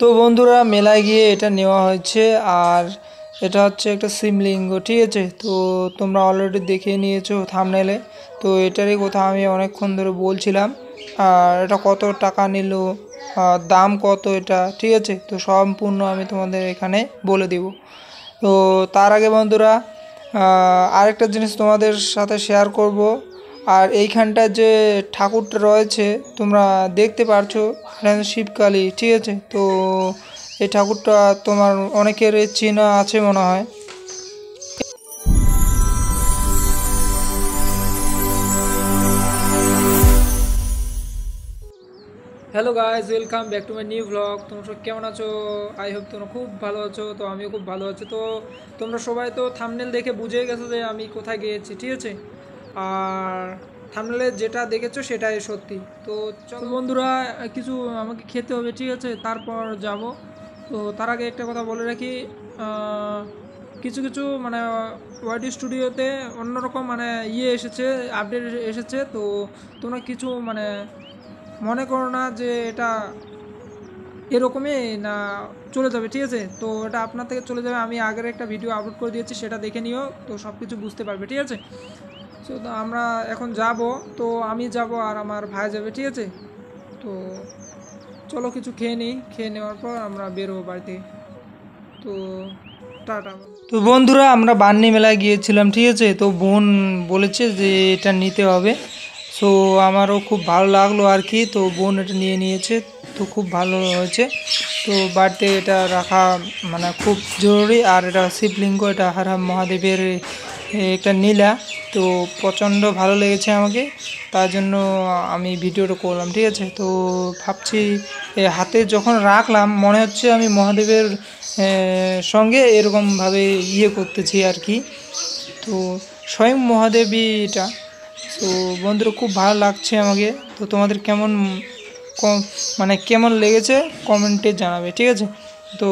তো বন্ধুরা মেলায় গিয়ে এটা নেওয়া হয়েছে আর এটা হচ্ছে একটা শিবলিঙ্গ, ঠিক আছে। তো তোমরা অলরেডি দেখে নিয়েছো থাম্বনেলে। তো এটারই কথা আমি অনেকক্ষণ ধরে বলছিলাম। আর এটা কত টাকা নিল, দাম কত এটা, ঠিক আছে। তো সম্পূর্ণ আমি তোমাদের এখানে বলে দেব। তো তার আগে বন্ধুরা আরেকটা জিনিস তোমাদের সাথে শেয়ার করব। আর এইখানটা যে ঠাকুরটা রয়েছে তোমরা দেখতে পারছো, এটা শিবকালী, ঠিক আছে। তো এই ঠাকুরটা তোমার অনেকের চেনা আছে মনে হয়। Hello guys, welcome back to my new blog. তোমরা সব কেমন আছো? আই হোপ তোমরা খুব ভালো আছো। তো আমিও খুব ভালো আছি। তো তোমরা সবাই তো থাম্বনেল দেখে বুঝে গেছো যে আমি কোথায় গিয়েছি, ঠিক আছে। আর থাম্বনেলে যেটা দেখেছো সেটাই সত্যি। তো চলো বন্ধুরা, কিছু আমাকে খেতে হবে, ঠিক আছে, তারপর যাব। তো তার আগে একটা কথা বলে রাখি, কিছু কিছু মানে ওয়াইটি স্টুডিওতে অন্যরকম মানে এসেছে, আপডেট এসেছে। তো তোমরা কিছু মানে মনে করো না যে এটা এরকমই না চলে যাবে, ঠিক আছে। তো এটা আপনার থেকে চলে যাবে। আমি আগের একটা ভিডিও আপলোড করে দিয়েছি, সেটা দেখে নিও, তো সব কিছু বুঝতে পারবে, ঠিক আছে। তো আমরা এখন যাব। তো আমি যাব আর আমার ভাই যাবে, ঠিক আছে। তো চলো কিছু খেয়ে নিই, খেয়ে নেওয়ার পর আমরা বেরোবো বাড়িতে। তো টাটা। তো বন্ধুরা আমরা বান্নি মেলায় গিয়েছিলাম, ঠিক আছে। তো বোন বলেছে যে এটা নিতে হবে। সো আমারও খুব ভালো লাগলো আর কি। তো বোন এটা নিয়ে নিয়েছে, তো খুব ভালো হয়েছে। তো বাড়িতে এটা রাখা মানে খুব জরুরি। আর এটা শিবলিঙ্গ, এটা হর হর মহাদেবের একটা নীলা। তো প্রচণ্ড ভালো লেগেছে আমাকে, তার জন্য আমি ভিডিওটা করলাম, ঠিক আছে। তো ভাবছি হাতে যখন রাখলাম মনে হচ্ছে আমি মহাদেবের সঙ্গে এরকমভাবে করতেছি আর কি। তো স্বয়ং মহাদেবী এটা। তো বন্ধুরা খুব ভালো লাগছে আমাকে। তো তোমাদের কেমন মানে কেমন লেগেছে কমেন্টে জানাবে, ঠিক আছে। তো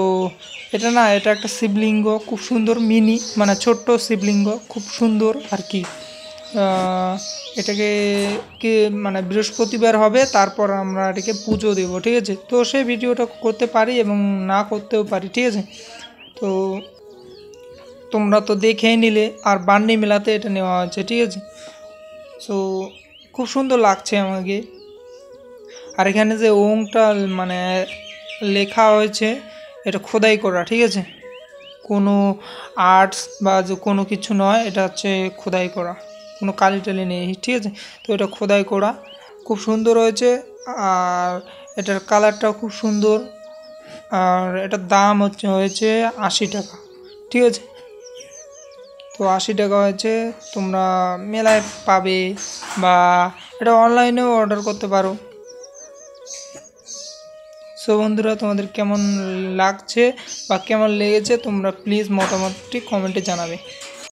এটা না, এটা একটা শিবলিঙ্গ, খুব সুন্দর মিনি মানে ছোট্ট শিবলিঙ্গ, খুব সুন্দর আর কি। এটাকে কি মানে বৃহস্পতিবার হবে, তারপর আমরা এটাকে পুজো দেবো, ঠিক আছে। তো সেই ভিডিওটা করতে পারি এবং না করতেও পারি, ঠিক আছে। তো তোমরা তো দেখেই নিলে। আর বান্নি মেলাতে এটা নেওয়া হয়েছে, ঠিক আছে। সো খুব সুন্দর লাগছে আমাকে। আর এখানে যে ওংটা মানে লেখা হয়েছে, এটা খোদাই করা, ঠিক আছে। কোনো আর্টস বা যে কোনো কিছু নয়, এটা হচ্ছে খোদাই করা, কোনো কালি টালি নেই, ঠিক আছে। তো এটা খোদাই করা খুব সুন্দর হয়েছে। আর এটার কালারটাও খুব সুন্দর। আর এটার দাম হয়েছে 80 টাকা, ঠিক আছে। তো 80 টাকা হয়েছে, তোমরা মেলায় পাবে বা এটা অনলাইনেও অর্ডার করতে পারো। সো বন্ধুরা, তোমাদের কেমন লাগছে বা কেমন লেগেছে তোমরা প্লিজ মতামতটি কমেন্টে জানাবে।